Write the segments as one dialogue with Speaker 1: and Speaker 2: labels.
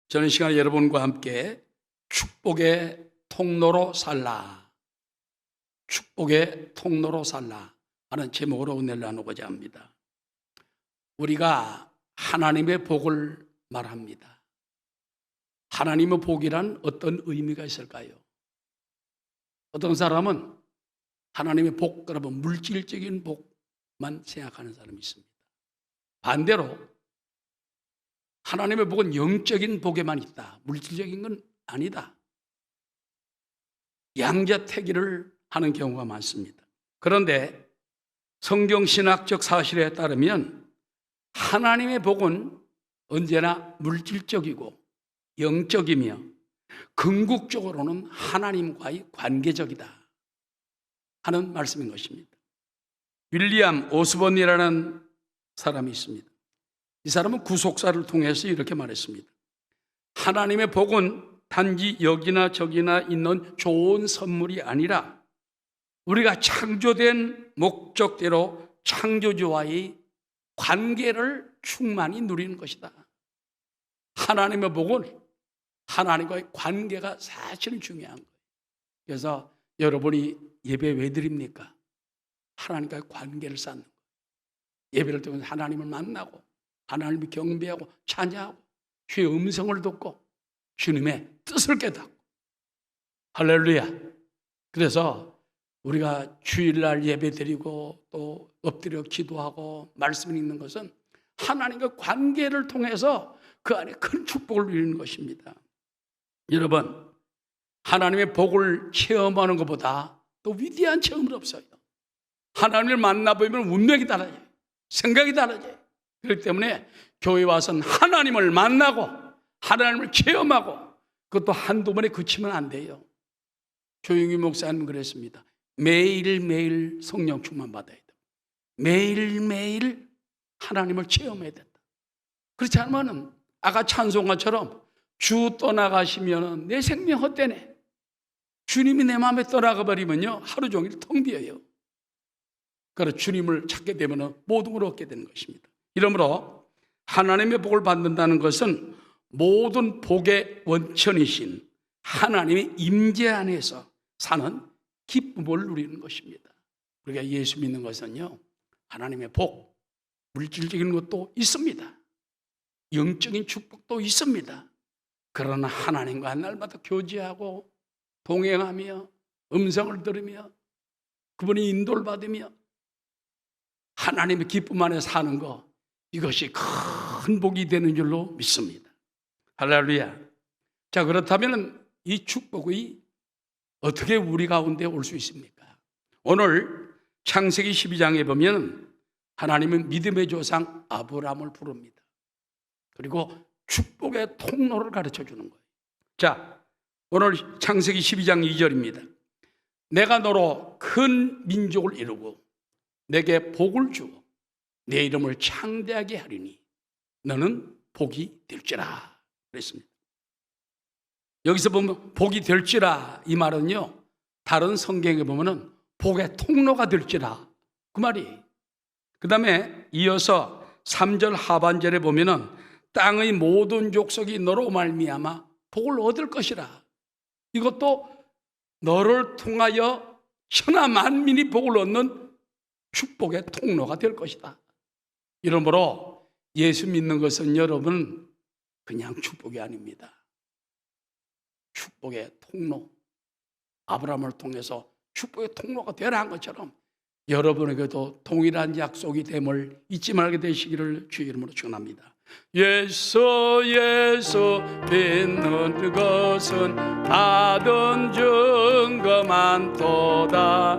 Speaker 1: 저는 이 시간에 여러분과 함께 축복의 통로로 살라, 축복의 통로로 살라 하는 제목으로 은혜를 나누고자 합니다. 우리가 하나님의 복을 말합니다. 하나님의 복이란 어떤 의미가 있을까요? 어떤 사람은 하나님의 복, 그러면 물질적인 복만 생각하는 사람이 있습니다. 반대로 하나님의 복은 영적인 복에만 있다, 물질적인 건 아니다, 양자택일을 하는 경우가 많습니다. 그런데 성경신학적 사실에 따르면 하나님의 복은 언제나 물질적이고 영적이며 궁극적으로는 하나님과의 관계적이다 하는 말씀인 것입니다. 윌리엄 오스본이라는 사람이 있습니다. 이 사람은 구속사를 통해서 이렇게 말했습니다. 하나님의 복은 단지 여기나 저기나 있는 좋은 선물이 아니라 우리가 창조된 목적대로 창조주와의 관계를 충만히 누리는 것이다. 하나님의 복은 하나님과의 관계가 사실은 중요한 거예요. 그래서 여러분이 예배 왜 드립니까? 하나님과의 관계를 쌓는 거예요. 예배를 통해서 하나님을 만나고 하나님을 경배하고 찬양하고 주의 음성을 듣고 주님의 뜻을 깨닫고, 할렐루야. 그래서 우리가 주일날 예배 드리고 또 엎드려 기도하고 말씀 읽는 것은 하나님과 관계를 통해서 그 안에 큰 축복을 누리는 것입니다. 여러분, 하나님의 복을 체험하는 것보다 또 위대한 체험은 없어요. 하나님을 만나보면 운명이 달라져요. 생각이 달라져요. 그렇기 때문에 교회 와서는 하나님을 만나고 하나님을 체험하고, 그것도 한두 번에 그치면 안 돼요. 조용희 목사님 그랬습니다. 매일매일 성령 충만 받아야 돼. 매일매일 하나님을 체험해야 된다. 그렇지 않으면 아까 찬송가처럼 주 떠나가시면 내 생명 헛되네. 주님이 내 마음에 떠나가 버리면요, 하루 종일 텅 비어요. 그래서 주님을 찾게 되면 모든 걸 얻게 되는 것입니다. 이러므로 하나님의 복을 받는다는 것은 모든 복의 원천이신 하나님의 임재 안에서 사는 기쁨을 누리는 것입니다. 우리가 예수 믿는 것은요, 하나님의 복, 물질적인 것도 있습니다. 영적인 축복도 있습니다. 그러나 하나님과 날마다 교제하고 동행하며 음성을 들으며 그분의 인도를 받으며 하나님의 기쁨 안에 사는 것, 이것이 큰 복이 되는 줄로 믿습니다. 할렐루야. 자, 그렇다면 이 축복이 어떻게 우리 가운데 올 수 있습니까? 오늘 창세기 12장에 보면 하나님은 믿음의 조상 아브라함을 부릅니다. 그리고 축복의 통로를 가르쳐 주는 거예요. 자, 오늘 창세기 12장 2절입니다. 내가 너로 큰 민족을 이루고 내게 복을 주어 내 이름을 창대하게 하리니 너는 복이 될지라 그랬습니다. 여기서 보면 복이 될지라, 이 말은요, 다른 성경에 보면은 복의 통로가 될지라, 그 말이에요. 그 다음에 이어서 3절 하반절에 보면은 땅의 모든 족속이 너로 말미암아 복을 얻을 것이라. 이것도 너를 통하여 천하 만민이 복을 얻는 축복의 통로가 될 것이다. 이러므로 예수 믿는 것은 여러분 그냥 축복이 아닙니다. 축복의 통로, 아브라함을 통해서 축복의 통로가 되라 한 것처럼 여러분에게도 동일한 약속이 됨을 잊지 말게 되시기를 주의 이름으로 축원합니다. 예수 예수 믿는 것은 받은 증거 많도다.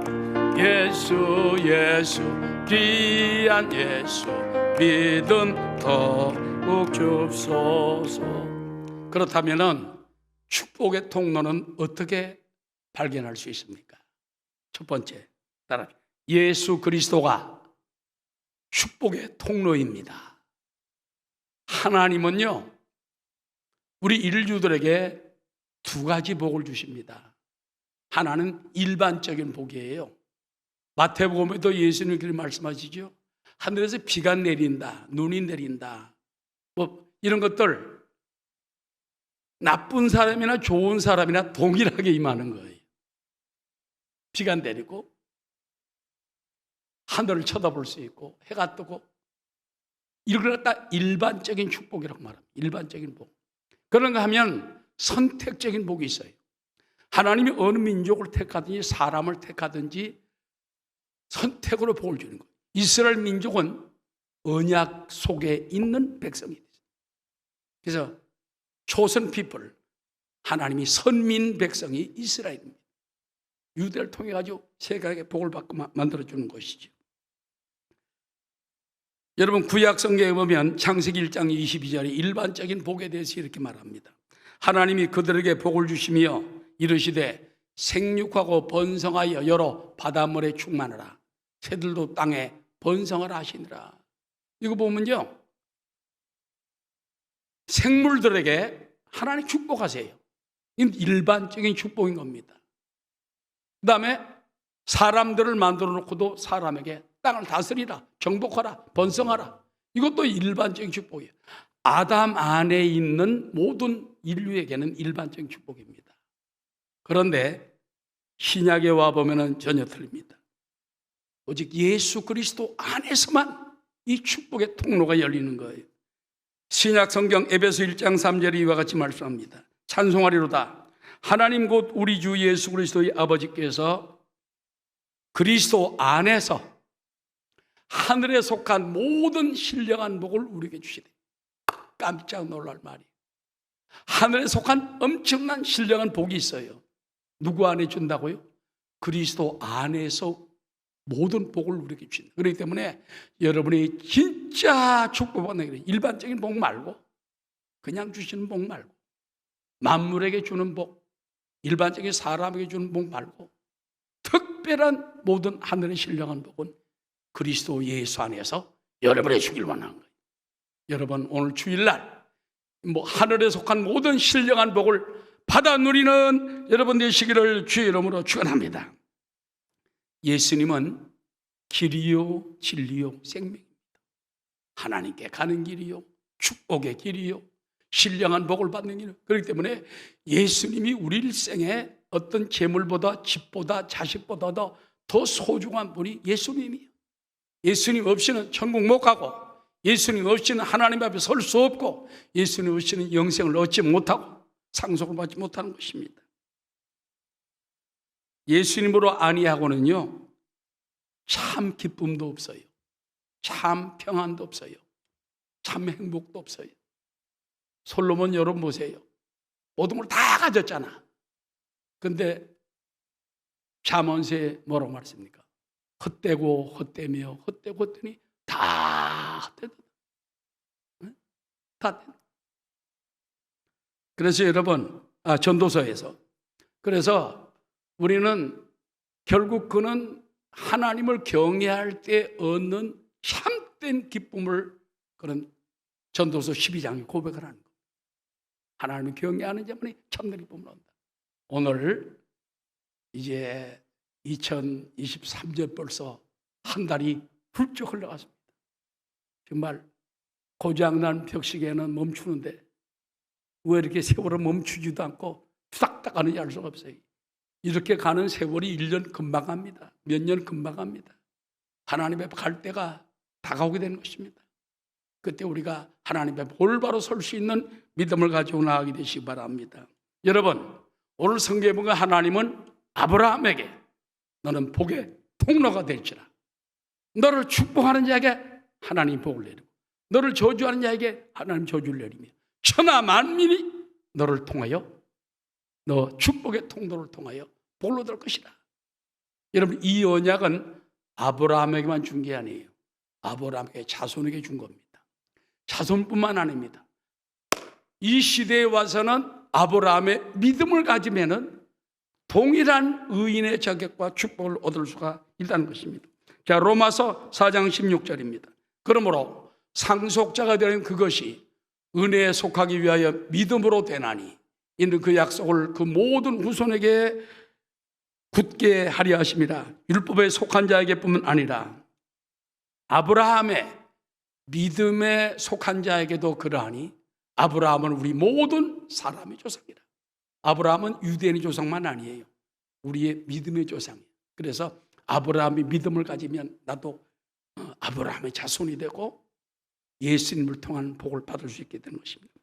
Speaker 1: 예수 예수 귀한 예수 믿음 더욱 줍소서. 그렇다면은 축복의 통로는 어떻게 발견할 수 있습니까? 첫 번째, 따라 예수 그리스도가 축복의 통로입니다. 하나님은요, 우리 인류들에게 두 가지 복을 주십니다. 하나는 일반적인 복이에요. 마태복음에도 예수님이 그렇게 말씀하시죠. 하늘에서 비가 내린다, 눈이 내린다, 뭐 이런 것들 나쁜 사람이나 좋은 사람이나 동일하게 임하는 거예요. 비가 내리고 하늘을 쳐다볼 수 있고 해가 뜨고 이걸 갖다 일반적인 축복이라고 말합니다. 일반적인 복. 그런가 하면 선택적인 복이 있어요. 하나님이 어느 민족을 택하든지 사람을 택하든지 선택으로 복을 주는 거예요. 이스라엘 민족은 언약 속에 있는 백성입니다. 그래서 chosen people, 하나님이 선민 백성이 이스라엘입니다. 유대를 통해 가지고 세계에게 복을 받고 만들어주는 것이죠. 여러분 구약 성경에 보면 창세기 1장 22절에 일반적인 복에 대해서 이렇게 말합니다. 하나님이 그들에게 복을 주시며 이르시되 생육하고 번성하여 여러 바닷물에 충만하라. 새들도 땅에 번성하라 하시니라. 이거 보면요, 생물들에게 하나님 축복하세요. 이건 일반적인 축복인 겁니다. 그 다음에 사람들을 만들어 놓고도 사람에게 땅을 다스리라, 정복하라, 번성하라. 이것도 일반적인 축복이에요. 아담 안에 있는 모든 인류에게는 일반적인 축복입니다. 그런데 신약에 와보면 전혀 틀립니다. 오직 예수 그리스도 안에서만 이 축복의 통로가 열리는 거예요. 신약 성경 에베소 1장 3절에 이와 같이 말씀합니다. 찬송하리로다. 하나님 곧 우리 주 예수 그리스도의 아버지께서 그리스도 안에서 하늘에 속한 모든 신령한 복을 우리에게 주시되. 깜짝 놀랄 말이에요. 하늘에 속한 엄청난 신령한 복이 있어요. 누구 안에 준다고요? 그리스도 안에서 모든 복을 우리에게 주신다. 그렇기 때문에 여러분이 진짜 축복받는 게 일반적인 복 말고, 그냥 주시는 복 말고, 만물에게 주는 복, 일반적인 사람에게 주는 복 말고, 특별한 모든 하늘의 신령한 복은 그리스도 예수 안에서 여러분의 주길 원하는 거예요. 여러분 오늘 주일날 하늘에 속한 모든 신령한 복을 받아 누리는 여러분 되시기를 주의 이름으로 축원합니다. 예수님은 길이요 진리요 생명입니다. 하나님께 가는 길이요 축복의 길이요 신령한 복을 받는 길. 그렇기 때문에 예수님이 우리 일생에 어떤 재물보다 집보다 자식보다도 더 소중한 분이 예수님이에요. 예수님 없이는 천국 못 가고, 예수님 없이는 하나님 앞에 설 수 없고, 예수님 없이는 영생을 얻지 못하고 상속을 받지 못하는 것입니다. 예수님으로 아니하고는요 참 기쁨도 없어요. 참 평안도 없어요. 참 행복도 없어요. 솔로몬 여러분 보세요. 모든 걸 다 가졌잖아. 근데 잠언서에 뭐라고 말했습니까? 헛되고 헛되며 헛되고 헛되니 다 헛되다. 다 된다. 그래서 여러분 전도서에서 그래서 우리는 결국 그는 하나님을 경외할 때 얻는 참된 기쁨을 그런 전도서 12장에 고백을 하는 거예요. 하나님을 경외하는 자만이 참된 기쁨을 얻는다. 오늘 이제 2023년 벌써 한 달이 훌쩍 흘러갔습니다. 정말 고장난 벽시계는 멈추는데 왜 이렇게 세월을 멈추지도 않고 투닥닥 하는지 알 수가 없어요. 이렇게 가는 세월이 1년 금방 갑니다. 몇 년 금방 갑니다. 하나님 앞에 갈 때가 다가오게 되는 것입니다. 그때 우리가 하나님 앞에 올바로 설 수 있는 믿음을 가지고 나가게 되시기 바랍니다. 여러분 오늘 성경에 보면 하나님은 아브라함에게 너는 복의 통로가 될지라. 너를 축복하는 자에게 하나님 복을 내리고 너를 저주하는 자에게 하나님 저주를 내리며 천하 만민이 너를 통하여 너 축복의 통로를 통하여 복을 얻을 것이다. 여러분 이 언약은 아브라함에게만 준 게 아니에요. 아브라함에게 자손에게 준 겁니다. 자손뿐만 아닙니다. 이 시대에 와서는 아브라함의 믿음을 가지면은 동일한 의인의 자격과 축복을 얻을 수가 있다는 것입니다. 자, 로마서 4장 16절입니다. 그러므로 상속자가 되는 그것이 은혜에 속하기 위하여 믿음으로 되나니 이는 그 약속을 그 모든 후손에게 굳게 하려 하심이라. 율법에 속한 자에게뿐만 아니라 아브라함의 믿음에 속한 자에게도 그러하니 아브라함은 우리 모든 사람의 조상이라. 아브라함은 유대인의 조상만 아니에요. 우리의 믿음의 조상이에요. 그래서 아브라함이 믿음을 가지면 나도 아브라함의 자손이 되고 예수님을 통한 복을 받을 수 있게 되는 것입니다.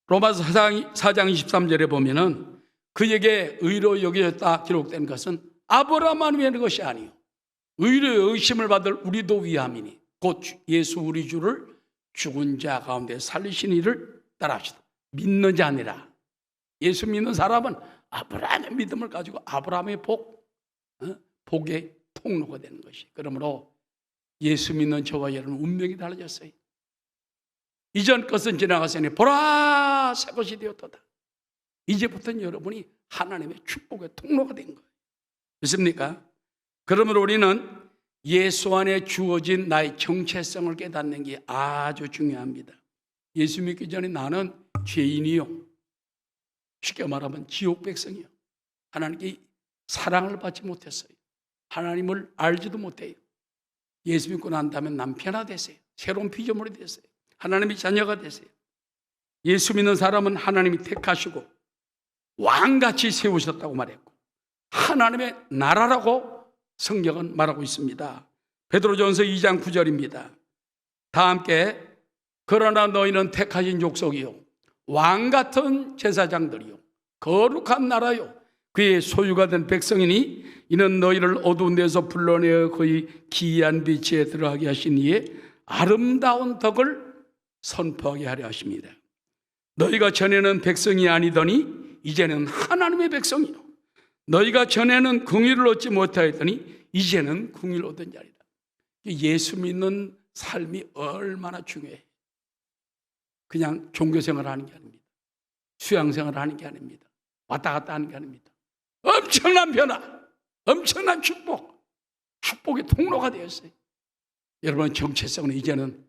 Speaker 1: 로마서 4장 23절에 보면은 그에게 의로 여겨졌다 기록된 것은 아브라함만 위한 것이 아니요 의로 의심을 받을 우리도 위함이니 곧 예수 우리 주를 죽은 자 가운데 살리신 이를 따라하시다. 믿는 자 아니라 예수 믿는 사람은 아브라함의 믿음을 가지고 아브라함의 복의 통로가 되는 것이. 그러므로 예수 믿는 저와 여러분 운명이 달라졌어요. 이전 것은 지나갔으니 보라 새 것이 되었도다. 이제부터는 여러분이 하나님의 축복의 통로가 된 거예요. 믿습니까? 그러므로 우리는 예수 안에 주어진 나의 정체성을 깨닫는 게 아주 중요합니다. 예수 믿기 전에 나는 죄인이요, 쉽게 말하면 지옥 백성이요, 하나님께 사랑을 받지 못했어요. 하나님을 알지도 못해요. 예수 믿고 난 다음에 남편화 됐어요. 새로운 피조물이 됐어요. 하나님의 자녀가 됐어요. 예수 믿는 사람은 하나님이 택하시고 왕같이 세우셨다고 말했고 하나님의 나라라고 성경은 말하고 있습니다. 베드로전서 2장 9절입니다. 다 함께 그러나 너희는 택하신 족속이요 왕같은 제사장들이요 거룩한 나라요 그의 소유가 된 백성이니 이는 너희를 어두운 데서 불러내어 그의 기이한 빛에 들어가게 하신 이의 아름다운 덕을 선포하게 하려 하십니다. 너희가 전에는 백성이 아니더니 이제는 하나님의 백성이요 너희가 전에는 긍휼을 얻지 못하였더니 이제는 긍휼을 얻은 자리다. 예수 믿는 삶이 얼마나 중요해. 그냥 종교생활을 하는 게 아닙니다. 수양생활을 하는 게 아닙니다. 왔다 갔다 하는 게 아닙니다. 엄청난 변화, 엄청난 축복, 축복의 통로가 되었어요. 여러분 정체성은 이제는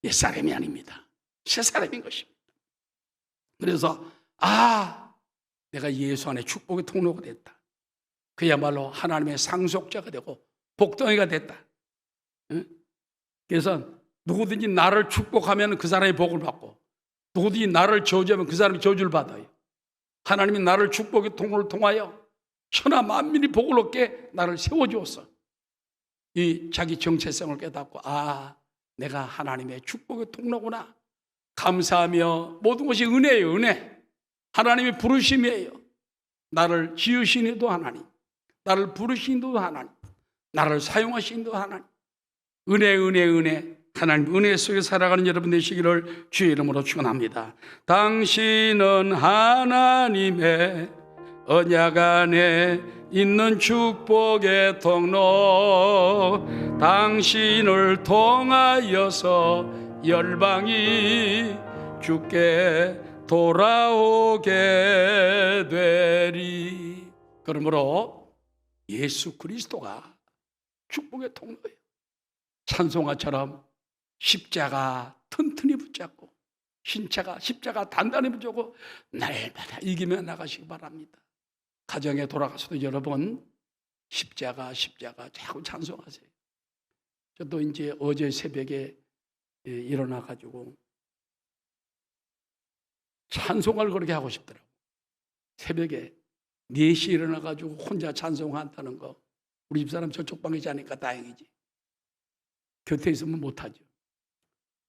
Speaker 1: 옛사람이 아닙니다. 새사람인 것입니다. 그래서 내가 예수 안에 축복의 통로가 됐다. 그야말로 하나님의 상속자가 되고 복덩이가 됐다. 그래서 누구든지 나를 축복하면 그 사람이 복을 받고 누구든지 나를 저주하면 그 사람이 저주를 받아요. 하나님이 나를 축복의 통로를 통하여 천하 만민이 복을 얻게 나를 세워주었어. 이 자기 정체성을 깨닫고 내가 하나님의 축복의 통로구나. 감사하며 모든 것이 은혜예요. 은혜. 하나님의 부르심이에요. 나를 지으신 이도 하나님, 나를 부르신 이도 하나님, 나를 사용하신 이도 하나님. 은혜 하나님 은혜 속에 살아가는 여러분 되시기를 주의 이름으로 축원합니다. 당신은 하나님의 언약 안에 있는 축복의 통로, 당신을 통하여서 열방이 주께 돌아오게 되리. 그러므로 예수 그리스도가 축복의 통로예요. 찬송가처럼 십자가 튼튼히 붙잡고 십자가 단단히 붙잡고 날마다 이기며 나가시기 바랍니다. 가정에 돌아가서도 여러분 십자가 자꾸 찬송하세요. 저도 이제 어제 새벽에 일어나가지고 찬송을 그렇게 하고 싶더라고요. 새벽에 4시에 일어나가지고 혼자 찬송한다는 거, 우리 집사람 저쪽 방에 자니까 다행이지. 곁에 있으면 못하죠.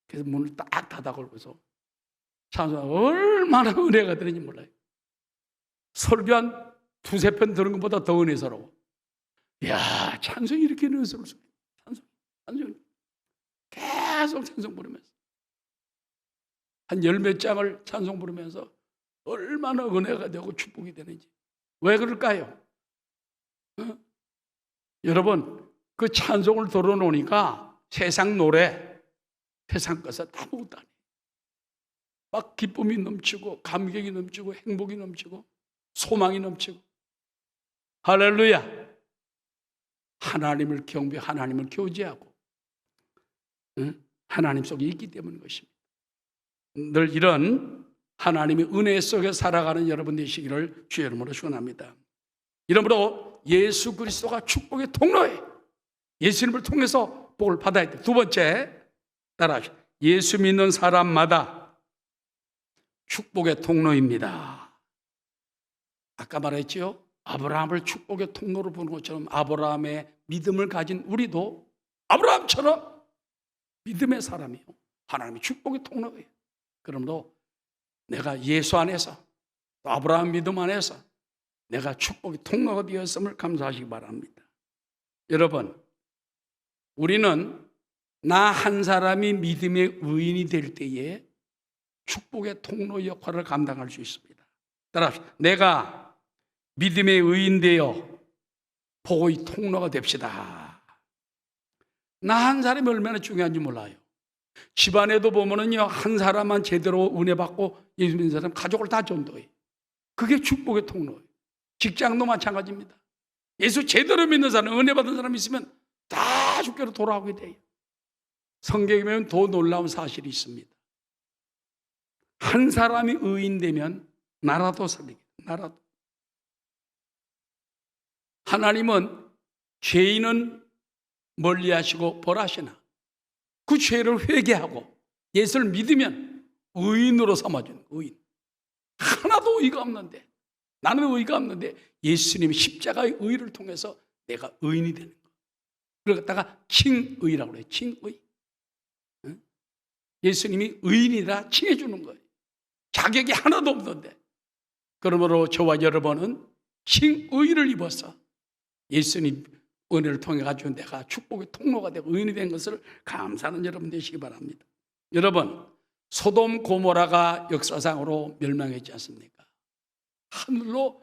Speaker 1: 그래서 문을 딱 닫아 걸고서 찬송 얼마나 은혜가 되는지 몰라요. 설교 한 2-3편 들은 것보다 더 은혜스러워. 이야, 찬송이 이렇게 은혜스러울 수 있어요. 찬송. 계속 찬송 부르면서. 한 10몇 장을 찬송 부르면서 얼마나 은혜가 되고 축복이 되는지. 왜 그럴까요? 여러분, 그 찬송을 들어놓으니까 세상 노래, 세상 것은 아무것도 아니에요. 막 기쁨이 넘치고 감격이 넘치고 행복이 넘치고 소망이 넘치고 할렐루야. 하나님을 경배, 하나님을 교제하고 하나님 속에 있기 때문인 것입니다. 늘 이런 하나님의 은혜 속에 살아가는 여러분 되시기를 주의 이름으로 축원합니다. 이러므로 예수 그리스도가 축복의 통로예요. 예수님을 통해서 복을 받아야 돼. 두 번째, 따라하시오. 예수 믿는 사람마다 축복의 통로입니다. 아까 말했죠? 아브라함을 축복의 통로로 보는 것처럼 아브라함의 믿음을 가진 우리도 아브라함처럼 믿음의 사람이요, 하나님의 축복의 통로예요. 그러므로 내가 예수 안에서, 또 아브라함 믿음 안에서 내가 축복의 통로가 되었음을 감사하시기 바랍니다. 여러분, 우리는 나 한 사람이 믿음의 의인이 될 때에 축복의 통로 역할을 감당할 수 있습니다. 따라합시다. 내가 믿음의 의인 되어 복의 통로가 됩시다. 나 한 사람이 얼마나 중요한지 몰라요. 집안에도 보면은요, 한 사람만 제대로 은혜 받고 예수 믿는 사람 가족을 다 전도해요. 그게 축복의 통로예요. 직장도 마찬가지입니다. 예수 제대로 믿는 사람, 은혜 받은 사람이 있으면 다 주께로 돌아오게 돼요. 성경에 보면 더 놀라운 사실이 있습니다. 한 사람이 의인 되면 나라도 살리게, 나라도. 하나님은 죄인은 멀리하시고 벌하시나 그 죄를 회개하고 예수를 믿으면 의인으로 삼아주는 의인. 하나도 의의가 없는데, 나는 의의가 없는데 예수님이 십자가의 의를 통해서 내가 의인이 되는 거예요. 그러다가 칭의라고 그래요. 칭의. 예수님이 의인이라 칭해주는 거예요. 자격이 하나도 없는데. 그러므로 저와 여러분은 칭의를 입어서 예수님 은혜를 통해 가지고 내가 축복의 통로가 되고 의인이 된 것을 감사하는 여러분 되시기 바랍니다. 여러분, 소돔 고모라가 역사상으로 멸망했지 않습니까? 하늘로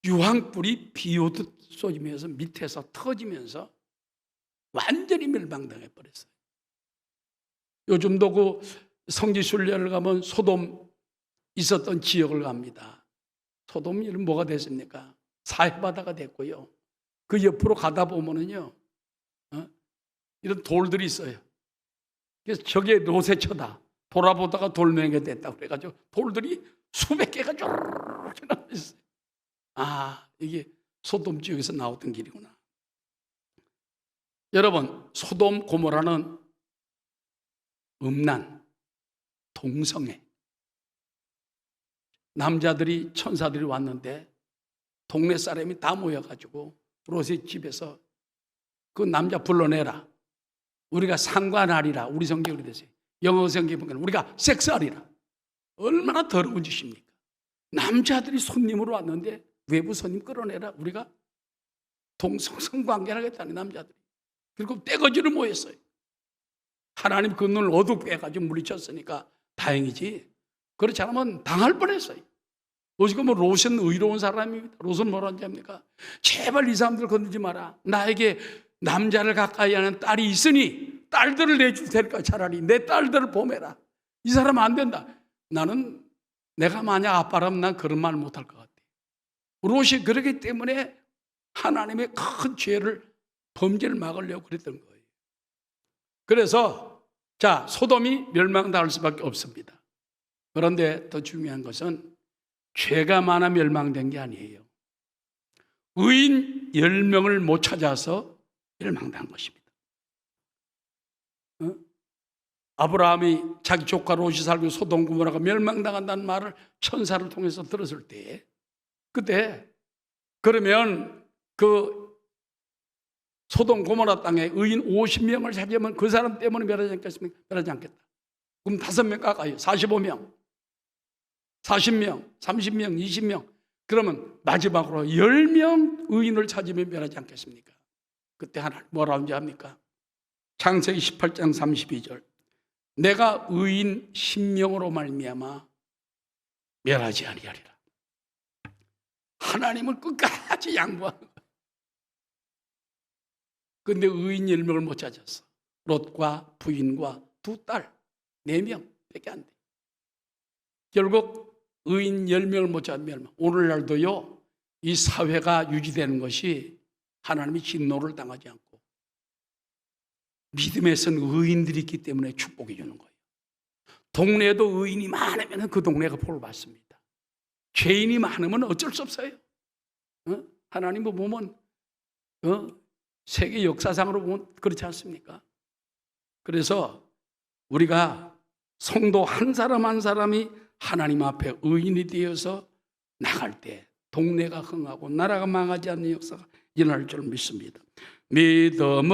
Speaker 1: 유황불이 비 오듯 쏟으면서 밑에서 터지면서 완전히 멸망당해 버렸어요. 요즘도 그 성지순례를 가면 소돔 있었던 지역을 갑니다. 소돔이 뭐가 됐습니까? 사해바다가 됐고요. 그 옆으로 가다 보면은요, 이런 돌들이 있어요. 그래서 저게 로세처다. 돌아보다가 돌멩이가 됐다고 그래가지고 돌들이 수백 개가 쭉 지나갔어요. 아, 이게 소돔 지역에서 나왔던 길이구나. 여러분, 소돔 고모라는 음란, 동성애. 남자들이, 천사들이 왔는데 동네 사람이 다 모여가지고 롯의 집에서 그 남자 불러내라. 우리가 상관하리라. 우리 성경이 됐어요. 영어 성경에 보면 우리가 섹스하리라. 얼마나 더러운 짓입니까? 남자들이 손님으로 왔는데 외부 손님 끌어내라. 우리가 성관계를 하겠다는 남자들이. 그리고 떼거지를 모였어요. 하나님 그 눈을 어둡게 해가지고 물리쳤으니까 다행이지. 그렇지 않으면 당할 뻔했어요. 지금 뭐 롯은 의로운 사람입니다. 롯은 뭐라는지 합니까? 제발 이 사람들 건들지 마라. 나에게 남자를 가까이 하는 딸이 있으니 딸들을 내줄 테니까 차라리 내 딸들을 보매라. 이 사람 안 된다. 나는 내가 만약 아빠라면 난 그런 말 못할 것 같아. 롯이 그러기 때문에 하나님의 큰 죄를, 범죄를 막으려고 그랬던 거예요. 그래서 자, 소돔이 멸망당할 수밖에 없습니다. 그런데 더 중요한 것은 죄가 많아 멸망된 게 아니에요. 의인 10명을 못 찾아서 멸망당한 것입니다. 아브라함이 자기 조카 롯이 살고 소돔 고모라가 멸망당한다는 말을 천사를 통해서 들었을 때, 그때 그러면 그 소돔 고모라 땅에 의인 50명을 찾으면 그 사람 때문에 멸하지 않겠습니까? 멸하지 않겠다. 그럼 5명 깎아요. 45명, 40명, 30명, 20명. 그러면 마지막으로 10명 의인을 찾으면 멸하지 않겠습니까? 그때 하나님 뭐라고 하는지 압니까? 창세기 18장 32절. 내가 의인 10명으로 말미암아 멸하지 아니하리라. 하나님은 끝까지 양보하는 거예요. 그런데 의인 10명을 못 찾았어. 롯과 부인과 두 딸, 4명밖에 안 돼. 결국 의인 10명을 못 찾은 멸망. 오늘날도요, 이 사회가 유지되는 것이 하나님이 진노를 당하지 않고 믿음에서는 의인들이 있기 때문에 축복해 주는 거예요. 동네에도 의인이 많으면 그 동네가 복을 받습니다. 죄인이 많으면 어쩔 수 없어요. 하나님 보면 세계 역사상으로 보면 그렇지 않습니까? 그래서 우리가 성도 한 사람 한 사람이 하나님 앞에 의인이 되어서 나갈 때 동네가 흥하고 나라가 망하지 않는 역사가 일어날 줄 믿습니다. 믿음으로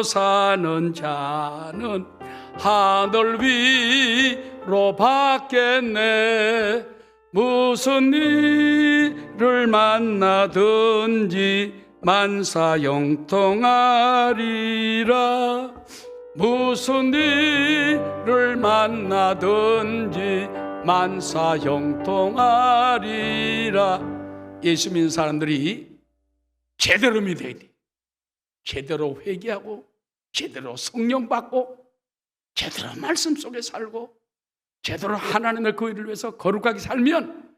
Speaker 1: 사는 자는 하늘 위로 받겠네. 무슨 일을 만나든지 만사형통하리라. 무슨 일을 만나든지 만사형통하리라. 예수 믿는 사람들이 제대로 믿어야 돼. 제대로 회개하고 제대로 성령 받고 제대로 말씀 속에 살고 제대로 하나님의 그 일을 위해서 거룩하게 살면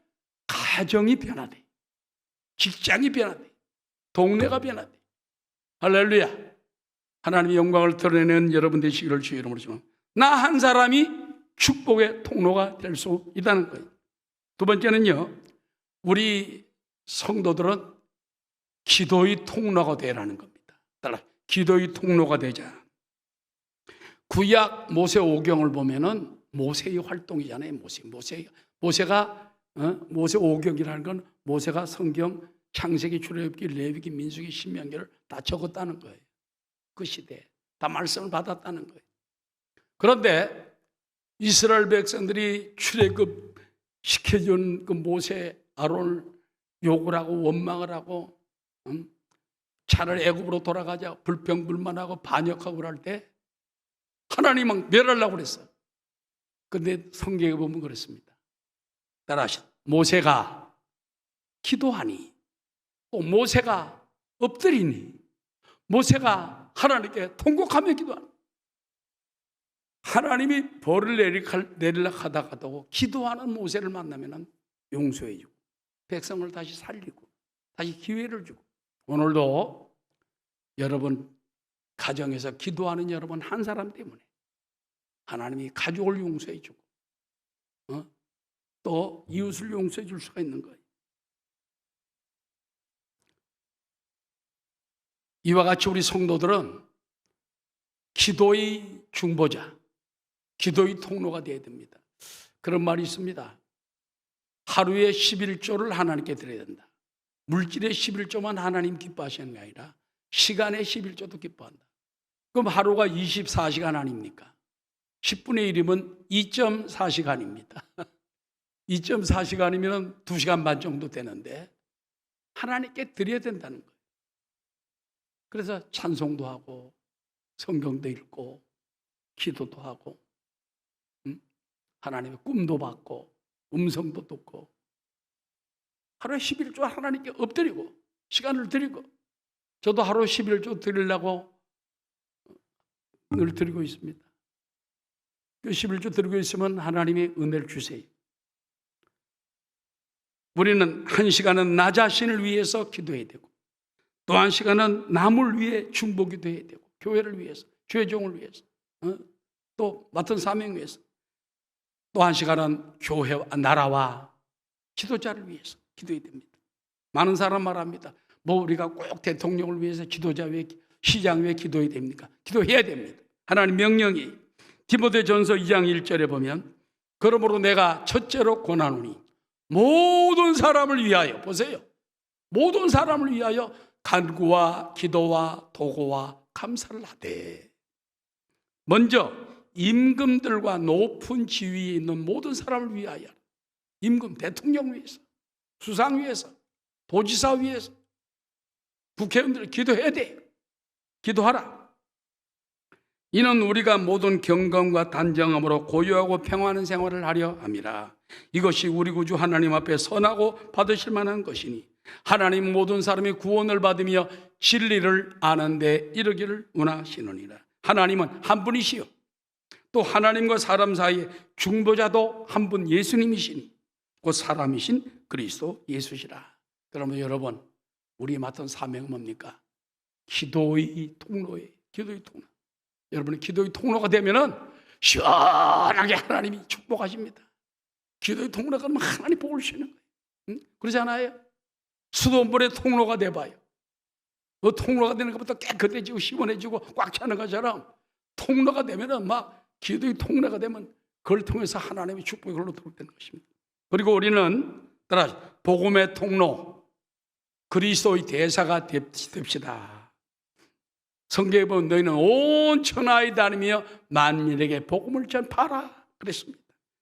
Speaker 1: 가정이 변화돼. 직장이 변화돼. 동네가 변화돼. 할렐루야. 하나님의 영광을 드러내는 여러분 되시기를 주의 이름으로 축원합니다. 나 한 사람이 축복의 통로가 될 수 있다는 거예요. 두 번째는요, 우리 성도들은 기도의 통로가 되라는 겁니다. 따라 기도의 통로가 되자. 구약 모세 오경을 보면은 모세의 활동이잖아요. 모세가 모세 오경이라는 건 모세가 성경 창세기, 출애굽기, 레위기, 민수기, 신명기를 다 적었다는 거예요. 그 시대에 다 말씀을 받았다는 거예요. 그런데 이스라엘 백성들이 출애굽 시켜준 그 모세 아론을 욕을 하고 원망을 하고 차라리 애굽으로 돌아가자 불평불만하고 반역하고 그럴 때 하나님은 멸하려고 그랬어요. 그런데 성경에 보면 그렇습니다. 따라하시오. 모세가 기도하니 또 모세가 엎드리니 모세가 하나님께 통곡하며 기도하니 하나님이 벌을 내리려 하다가도 기도하는 모세를 만나면 용서해 주고 백성을 다시 살리고 다시 기회를 주고 오늘도 여러분 가정에서 기도하는 여러분 한 사람 때문에 하나님이 가족을 용서해 주고 또 이웃을 용서해 줄 수가 있는 거예요. 이와 같이 우리 성도들은 기도의 중보자, 기도의 통로가 되어야 됩니다. 그런 말이 있습니다. 하루에 11조를 하나님께 드려야 된다. 물질의 11조만 하나님 기뻐하시는 게 아니라 시간의 11조도 기뻐한다. 그럼 하루가 24시간 아닙니까? 10분의 1이면 2.4시간입니다. 2.4시간이면 2시간 반 정도 되는데 하나님께 드려야 된다는 거예요. 그래서 찬송도 하고 성경도 읽고 기도도 하고 하나님의 꿈도 받고 음성도 듣고 하루에 11조 하나님께 엎드리고 시간을 드리고 저도 하루 11조 드리려고 늘 드리고 있습니다. 그 11조 드리고 있으면 하나님이 은혜를 주세요. 우리는 한 시간은 나 자신을 위해서 기도해야 되고 또 한 시간은 남을 위해 중보기도 해야 되고 교회를 위해서, 죄종을 위해서, 또 맡은 사명 위해서 또 한 시간은 교회와 나라와 지도자를 위해서 기도해야 됩니다. 많은 사람 말합니다. 뭐 우리가 꼭 대통령을 위해서 지도자 위해, 시장 위해 기도해야 됩니까? 기도해야 됩니다. 하나님 명령이 디모데전서 2장 1절에 보면 그러므로 내가 첫째로 권하노니 모든 사람을 위하여 보세요. 모든 사람을 위하여 간구와 기도와 도고와 감사를 하되 먼저 임금들과 높은 지위에 있는 모든 사람을 위하여 임금, 대통령 위해서, 수상 위해서, 도지사 위해서 국회의원들 기도해야 돼. 기도하라. 이는 우리가 모든 경건과 단정함으로 고요하고 평안한 생활을 하려 함이라. 이것이 우리 구주 하나님 앞에 선하고 받으실 만한 것이니 하나님 모든 사람이 구원을 받으며 진리를 아는 데 이르기를 원하시느니라. 하나님은 한 분이시요 또 하나님과 사람 사이에 중보자도 한 분 예수님이시니 곧 사람이신 그리스도 예수시라. 그러면 여러분 우리 맡은 사명은 뭡니까? 기도의 통로에 기도의 통로. 여러분이 기도의 통로가 되면은 시원하게 하나님이 축복하십니다. 기도의 통로가 되면 하나님 복을 주시는 거예요. 응? 그러지 않아요? 수돗물의 통로가 돼봐요. 그 통로가 되는 것부터 깨끗해지고 시원해지고 꽉 차는 것처럼 통로가 되면은 막 기도의 통로가 되면 그걸 통해서 하나님의 축복이 그걸로 들어오는 것입니다. 그리고 우리는 따라 복음의 통로, 그리스도의 대사가 됩시다. 성경에 보면 너희는 온 천하에 다니며 만민에게 복음을 전파하라 그랬습니다.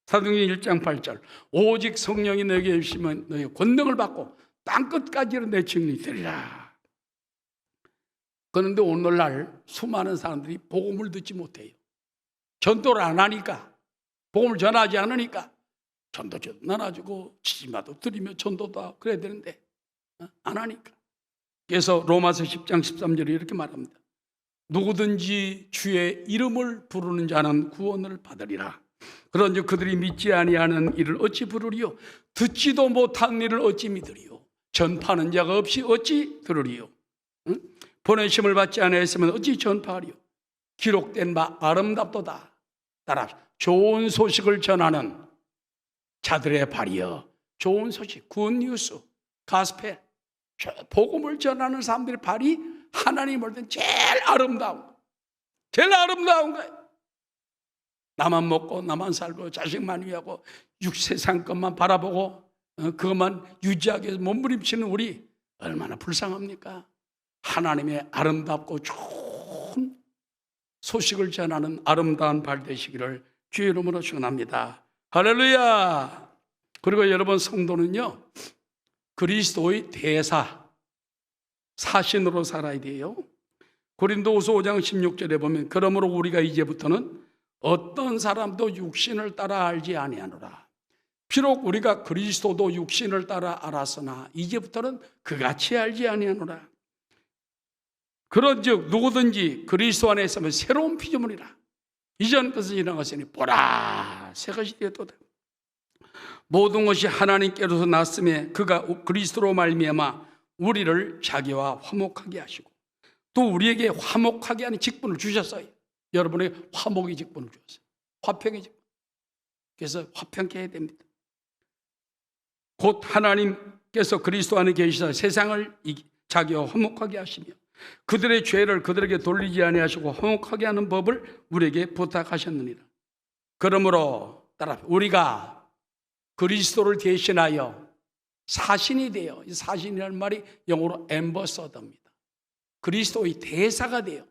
Speaker 1: 사도행전 1장 8절 오직 성령이 너희에게 주시면 너희 권능을 받고 땅끝까지로 내 증인이 되리라. 그런데 오늘날 수많은 사람들이 복음을 듣지 못해요. 전도를 안 하니까, 복음을 전하지 않으니까 전도도 나눠주고 지지마도 드리며 전도도 그래야 되는데 안 하니까. 그래서 로마서 10장 13절에 이렇게 말합니다. 누구든지 주의 이름을 부르는 자는 구원을 받으리라. 그런즉 그들이 믿지 아니하는 일을 어찌 부르리요? 듣지도 못한 일을 어찌 믿으리요? 전파하는 자가 없이 어찌 들으리요? 응? 보내심을 받지 아니하였으면 어찌 전파하리요? 기록된 바 아름답도다. 따라 좋은 소식을 전하는 자들의 발이여. 좋은 소식, 굿뉴스, 가스펠, 복음을 전하는 사람들의 발이 하나님을 든 제일 아름다운 거예요. 나만 먹고 나만 살고 자식만 위하고 세상 것만 바라보고 그것만 유지하기 위해서 몸부림치는 우리 얼마나 불쌍합니까? 하나님의 아름답고 좋은 소식을 전하는 아름다운 발 되시기를 주의 이름으로 축원합니다. 할렐루야. 그리고 여러분, 성도는요 그리스도의 대사, 사신으로 살아야 돼요. 고린도후서 5장 16절에 보면 그러므로 우리가 이제부터는 어떤 사람도 육신을 따라 알지 아니하노라. 비록 우리가 그리스도도 육신을 따라 알았으나 이제부터는 그같이 알지 아니하노라. 그런즉 누구든지 그리스도 안에 있으면 새로운 피조물이라. 이전 것은 지나갔으니 보라 새 것이 되었도다. 모든 것이 하나님께로서 났음에 그가 그리스도로 말미암아 우리를 자기와 화목하게 하시고 또 우리에게 화목하게 하는 직분을 주셨어요. 여러분에게 화목의 직분을 주셨어요. 화평의 직분. 그래서 화평케 해야 됩니다. 곧 하나님께서 그리스도 안에 계시사 세상을 자기와 화목하게 하시며 그들의 죄를 그들에게 돌리지 아니하시고 화목하게 하는 법을 우리에게 부탁하셨느니라. 그러므로 따라 우리가 그리스도를 대신하여 사신이 되어, 이 사신이라는 말이 영어로 엠버서더입니다. 그리스도의 대사가 되어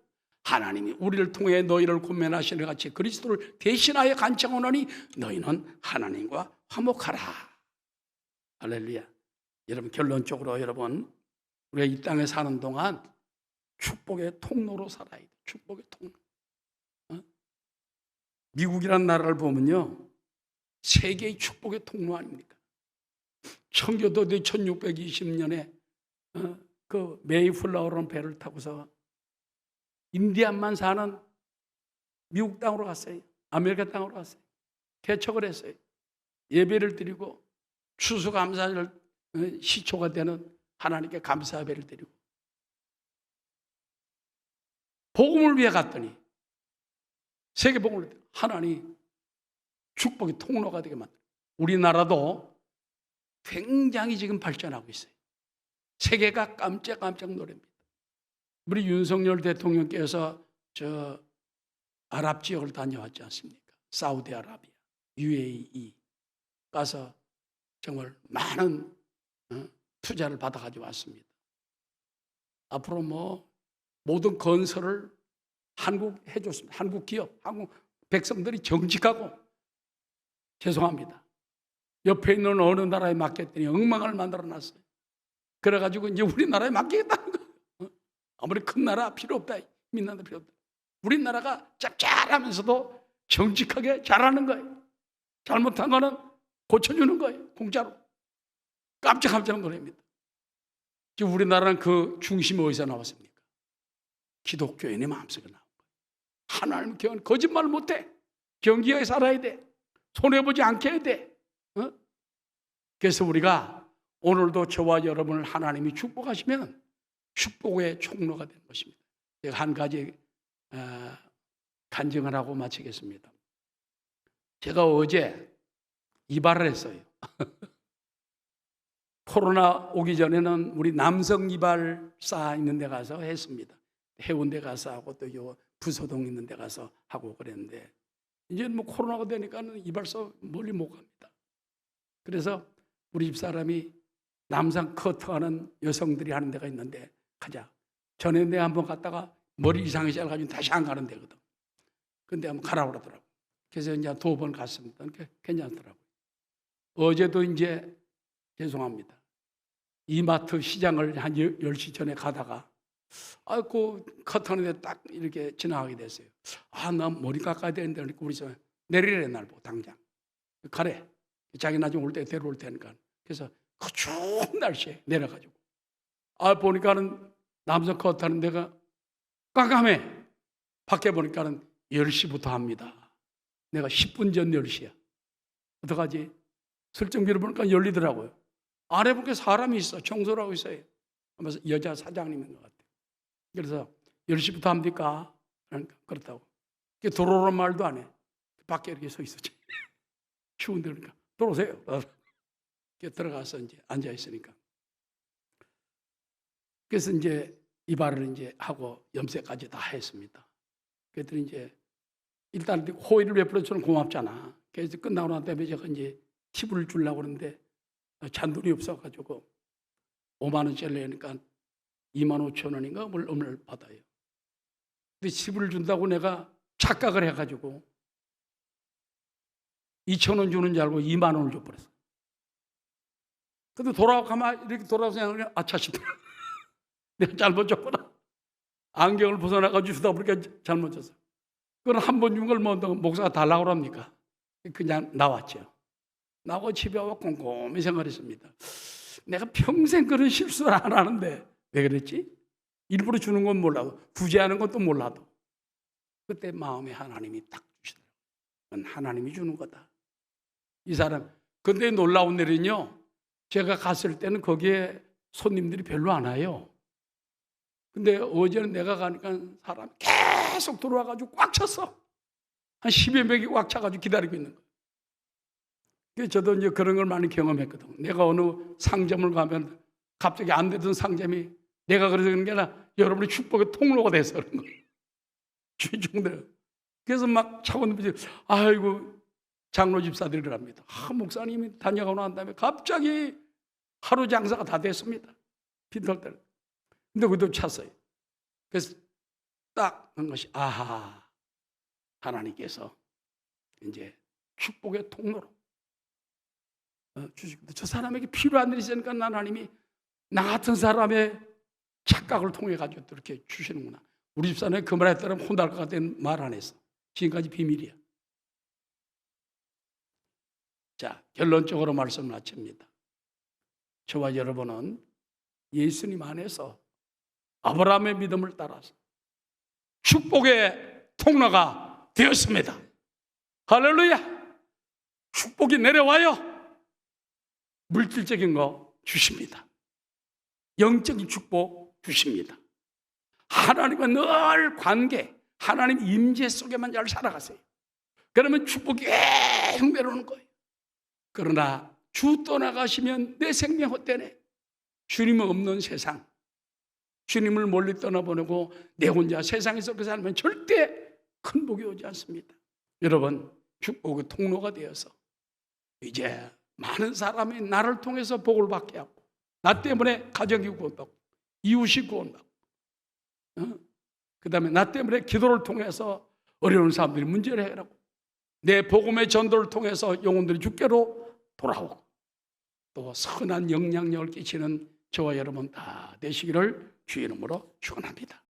Speaker 1: 하나님이 우리를 통해 너희를 권면하시는 같이 그리스도를 대신하여 간청하노니 너희는 하나님과 화목하라. 할렐루야. 여러분, 결론적으로 여러분, 우리가 이 땅에 사는 동안 축복의 통로로 살아야 돼. 축복의 통로. 미국이라는 나라를 보면요 세계의 축복의 통로 아닙니까? 청교도들이 1620년에 그 메이플라워라는 배를 타고서 인디안만 사는 미국 땅으로 갔어요. 아메리카 땅으로 갔어요. 개척을 했어요. 예배를 드리고 추수감사절 시초가 되는 하나님께 감사 예배를 드리고 복음을 위해 갔더니 세계 복음을 하나님 축복의 통로가 되게 만들어요. 우리나라도 굉장히 지금 발전하고 있어요. 세계가 깜짝깜짝 놀랍니다. 우리 윤석열 대통령께서 저 아랍 지역을 다녀왔지 않습니까? 사우디아라비아, UAE 가서 정말 많은 투자를 받아가지고 왔습니다. 앞으로 뭐 모든 건설을 한국 해줬습니다. 한국 기업, 한국 백성들이 정직하고 죄송합니다. 옆에 있는 어느 나라에 맡겼더니 엉망을 만들어놨어요. 그래가지고 이제 우리나라에 맡기겠다는 거예요. 아무리 큰 나라 필요 없다. 민나라 필요 없다. 우리나라가 짭짤하면서도 정직하게 잘하는 거예요. 잘못한 거는 고쳐주는 거예요. 공짜로. 깜짝깜짝 놀랍니다. 지금 우리나라는 그 중심이 어디서 나왔습니까? 기독교인의 마음속에 나온 거예요. 하나님 교회는 거짓말 못해. 경기하게 살아야 돼. 손해보지 않게 해야 돼. 그래서 우리가 오늘도 저와 여러분을 하나님이 축복하시면 축복의 총로가 되는 것입니다. 제가 한 가지 간증을 하고 마치겠습니다. 제가 어제 이발을 했어요. 코로나 오기 전에는 우리 남성 이발사 있는 데 가서 했습니다. 해운대 가서 하고 또 요 부소동 있는 데 가서 하고 그랬는데 이제 뭐 코로나가 되니까는 이발소 멀리 못 갑니다. 그래서 우리 집 사람이 남산 커트하는 여성들이 하는 데가 있는데 가자. 전에 내가 한번 갔다가 머리 이상하게 잘라가지고 다시 안 가는 데거든. 근데 한번 가라고 그러더라고. 그래서 이제 2번 갔습니다. 괜찮더라고요. 어제도 이제 죄송합니다. 이마트 시장을 한 10시 전에 가다가 그 커트하는데 딱 이렇게 지나가게 됐어요. 나 머리 깎아야 되는데 그러니까 우리 집 내리래 날 보고 당장. 가래. 자기 나중에 올 때 데려올 테니까. 그래서 그 추운 날씨에 내려가지고 보니까는 남성 커트하는 데가 깜깜해. 밖에 보니까는 10시부터 합니다. 내가 10분 전 10시야. 어떡하지? 슬쩍 밀어보니까 열리더라고요. 안에 보니까 사람이 있어. 청소를 하고 있어요. 하면서 여자 사장님인 것 같아요. 그래서 10시부터 합니까? 그러니까 그렇다고. 들어오란 말도 안 해. 밖에 이렇게 서 있었지. 추운데 그러니까 들어오세요. 들어가서 이제 앉아 있으니까. 그래서 이제 이발을 이제 하고 염색까지 다 했습니다. 그랬더니 이제 일단 호의를 베풀어주는 고맙잖아. 그래서 끝나고 난 다음에 제가 이제 팁을 주려고 그러는데 잔돈이 없어가지고 5만 원짜리 내니까 2만 5천 원인가 뭘 받아요. 근데 팁을 준다고 내가 착각을 해가지고 2천 원 주는 줄 알고 2만 원을 줘버렸어. 근데 돌아가면 이렇게 돌아서 생각하면 아차 싶더라. 내가 잘못 줬구나. 안경을 벗어나가지고 주다 보니까 잘못 줬어. 그건 한 번 준 걸 목사가 달라고 합니까? 그냥 나왔죠. 나하고 집에 와서 꼼꼼히 생각했습니다. 내가 평생 그런 실수를 안 하는데 왜 그랬지? 일부러 주는 건 몰라도 구제하는 것도 몰라도 그때 마음에 하나님이 딱 주시더라고요. 그건 하나님이 주는 거다. 이 사람. 근데 놀라운 일은요, 제가 갔을 때는 거기에 손님들이 별로 안 와요. 근데 어제는 내가 가니까 사람이 계속 들어와가지고 꽉 찼어. 한 10여 명이 꽉 차가지고 기다리고 있는 거예요. 그래서 저도 이제 그런 걸 많이 경험했거든. 내가 어느 상점을 가면 갑자기 안 되던 상점이 내가 그래서 그런 게 아니라 여러분의 축복의 통로가 돼서 그런 거예요. 주중대로. 그래서 막 차고님들이 아이고 장로 집사들이 합니다. 목사님이 다녀가고 난 다음에 갑자기 하루 장사가 다 됐습니다. 빈털 때는. 근데 그것도 찼어요. 그래서 딱 한 것이 하나님께서 이제 축복의 통로로 주시고 저 사람에게 필요한 일이 있으니까 하나님이 나 같은 사람의 착각을 통해 가지고 이렇게 주시는구나. 우리 집사람이 그 말 했다면 혼날 것 같은 말 안 했어. 지금까지 비밀이야. 자, 결론적으로 말씀 마칩니다. 저와 여러분은 예수님 안에서 아브라함의 믿음을 따라서 축복의 통로가 되었습니다. 할렐루야! 축복이 내려와요. 물질적인 거 주십니다. 영적인 축복 주십니다. 하나님과 늘 관계, 하나님 임재 속에만 잘 살아가세요. 그러면 축복이 계속 내려오는 거예요. 그러나 주 떠나가시면 내 생명 헛되네. 주님 없는 세상, 주님을 멀리 떠나보내고 내 혼자 세상에서 그렇게 살면 절대 큰 복이 오지 않습니다. 여러분, 축복의 통로가 되어서 이제 많은 사람이 나를 통해서 복을 받게 하고 나 때문에 가정이 구원받고 이웃이 구원받고 그 다음에 나 때문에 기도를 통해서 어려운 사람들이 문제를 해결하고 내 복음의 전도를 통해서 영혼들이 주께로 돌아오고 또 선한 영향력을 끼치는 저와 여러분 다 되시기를 주의 이름으로 축원합니다.